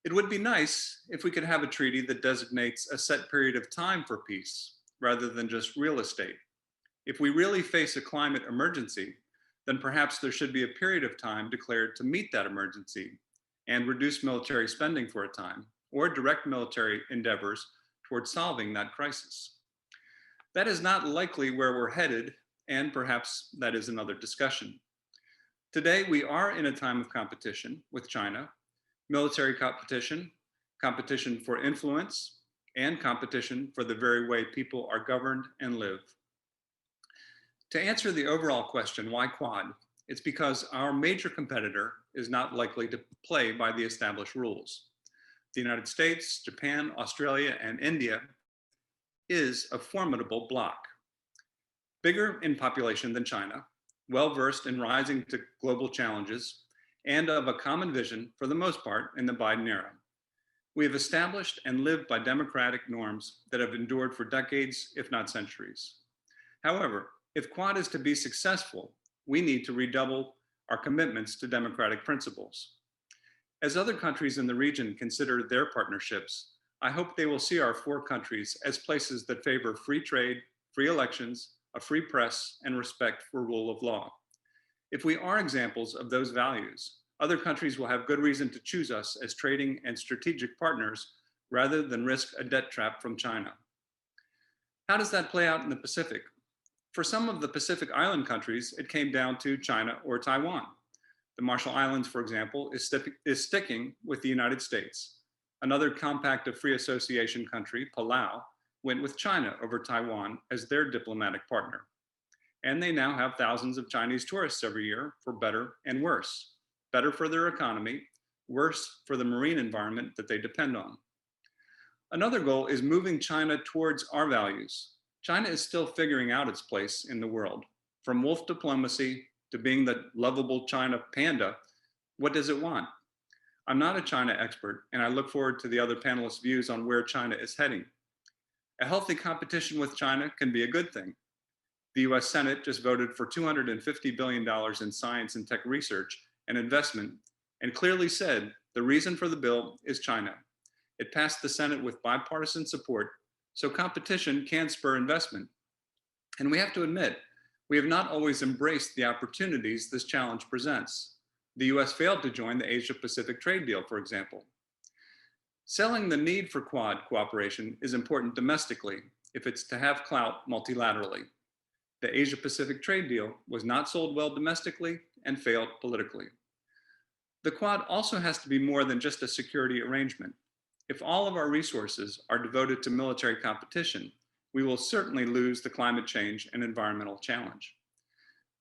It would be nice if we could have a treaty that designates a set period of time for peace rather than just real estate. If we really face a climate emergency, then perhaps there should be a period of time declared to meet that emergency and reduce military spending for a time, or direct military endeavors towards solving that crisis. That is not likely where we're headed, and perhaps that is another discussion. Today, we are in a time of competition with China, military competition, competition for influence, and competition for the very way people are governed and live. To answer the overall question, why Quad? It's because our major competitor is not likely to play by the established rules. The United States, Japan, Australia, and India is a formidable bloc. Bigger in population than China, well-versed in rising to global challenges, and of a common vision, for the most part, in the Biden era. We have established and lived by democratic norms that have endured for decades, if not centuries. However, if Quad is to be successful, we need to redouble our commitments to democratic principles. As other countries in the region consider their partnerships, I hope they will see our 4 countries as places that favor free trade, free elections, a free press, and respect for rule of law. If we are examples of those values, other countries will have good reason to choose us as trading and strategic partners rather than risk a debt trap from China. How does that play out in the Pacific? For some of the Pacific Island countries, it came down to China or Taiwan. The Marshall Islands, for example, is sticking with the United States. Another compact of free association country, Palau, went with China over Taiwan as their diplomatic partner. And they now have thousands of Chinese tourists every year, for better and worse. Better for their economy, worse for the marine environment that they depend on. Another goal is moving China towards our values. China is still figuring out its place in the world. From wolf diplomacy to being the lovable China panda, what does it want? I'm not a China expert, and I look forward to the other panelists' views on where China is heading. A healthy competition with China can be a good thing. The US Senate just voted for $250 billion in science and tech research and investment, and clearly said the reason for the bill is China. It passed the Senate with bipartisan support, so competition can spur investment. And we have to admit, we have not always embraced the opportunities this challenge presents. The US failed to join the Asia-Pacific trade deal, for example. Selling the need for Quad cooperation is important domestically if it's to have clout multilaterally. The Asia-Pacific trade deal was not sold well domestically and failed politically. The Quad also has to be more than just a security arrangement. If all of our resources are devoted to military competition, we will certainly lose the climate change and environmental challenge.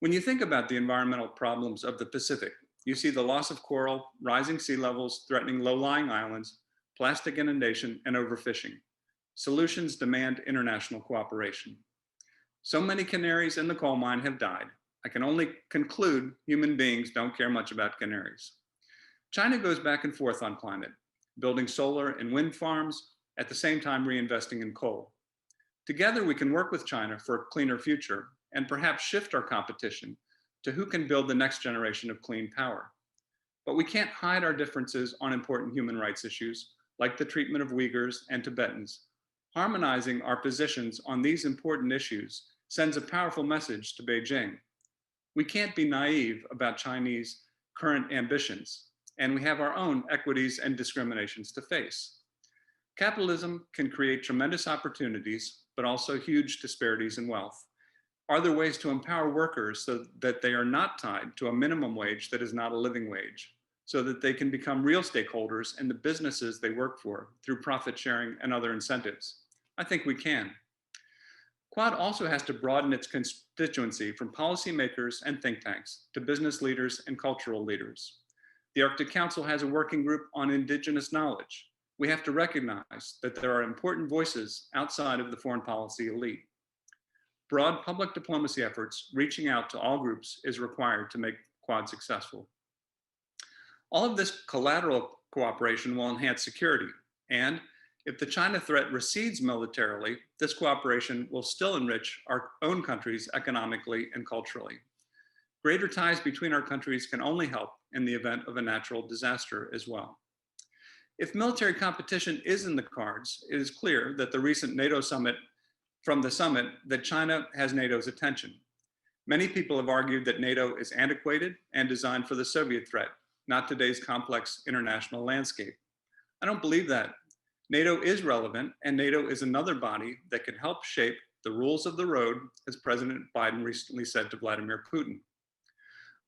When you think about the environmental problems of the Pacific, you see the loss of coral, rising sea levels threatening low-lying islands, plastic inundation, and overfishing. Solutions demand international cooperation. So many canaries in the coal mine have died. I can only conclude human beings don't care much about canaries. China goes back and forth on climate, building solar and wind farms, at the same time reinvesting in coal. Together, we can work with China for a cleaner future and perhaps shift our competition to who can build the next generation of clean power. But we can't hide our differences on important human rights issues, like the treatment of Uyghurs and Tibetans. Harmonizing our positions on these important issues sends a powerful message to Beijing. We can't be naive about Chinese current ambitions, and we have our own equities and discriminations to face. Capitalism can create tremendous opportunities, but also huge disparities in wealth. Are there ways to empower workers so that they are not tied to a minimum wage that is not a living wage, so that they can become real stakeholders in the businesses they work for through profit sharing and other incentives? I think we can. Quad also has to broaden its constituency from policymakers and think tanks to business leaders and cultural leaders. The Arctic Council has a working group on indigenous knowledge. We have to recognize that there are important voices outside of the foreign policy elite. Broad public diplomacy efforts reaching out to all groups is required to make Quad successful. All of this collateral cooperation will enhance security, and if the China threat recedes militarily, this cooperation will still enrich our own countries economically and culturally. Greater ties between our countries can only help in the event of a natural disaster as well. If military competition is in the cards, it is clear that the recent NATO summit, that China has NATO's attention. Many people have argued that NATO is antiquated and designed for the Soviet threat, not today's complex international landscape. I don't believe that. NATO is relevant, and NATO is another body that can help shape the rules of the road, as President Biden recently said to Vladimir Putin.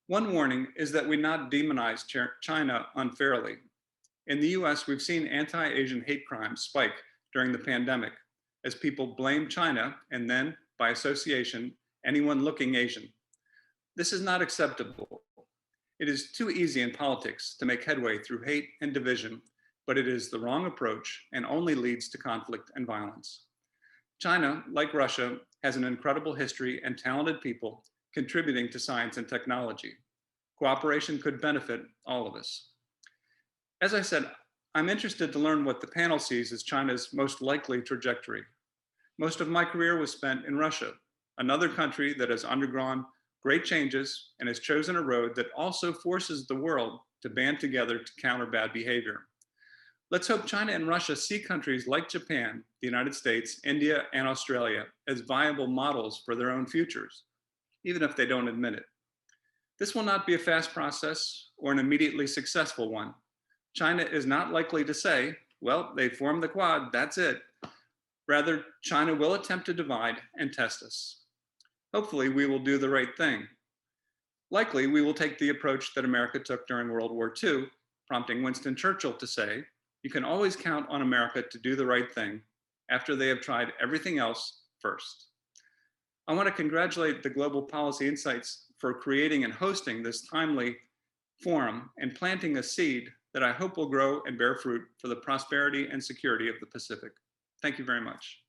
One warning is that we not demonize China unfairly. In the US, we've seen anti-Asian hate crimes spike during the pandemic as people blame China and then, by association, anyone looking Asian. This is not acceptable. It is too easy in politics to make headway through hate and division, but it is the wrong approach and only leads to conflict and violence. China, like Russia, has an incredible history and talented people contributing to science and technology. Cooperation could benefit all of us. As I said, I'm interested to learn what the panel sees as China's most likely trajectory. Most of my career was spent in Russia, another country that has undergone great changes and has chosen a road that also forces the world to band together to counter bad behavior. Let's hope China and Russia see countries like Japan, the United States, India, and Australia as viable models for their own futures, even if they don't admit it. This will not be a fast process or an immediately successful one. China is not likely to say, well, they formed the Quad, that's it. Rather, China will attempt to divide and test us. Hopefully, we will do the right thing. Likely, we will take the approach that America took during World War II, prompting Winston Churchill to say, you can always count on America to do the right thing after they have tried everything else first. I want to congratulate the Global Policy Insights for creating and hosting this timely forum and planting a seed that I hope will grow and bear fruit for the prosperity and security of the Pacific. Thank you very much.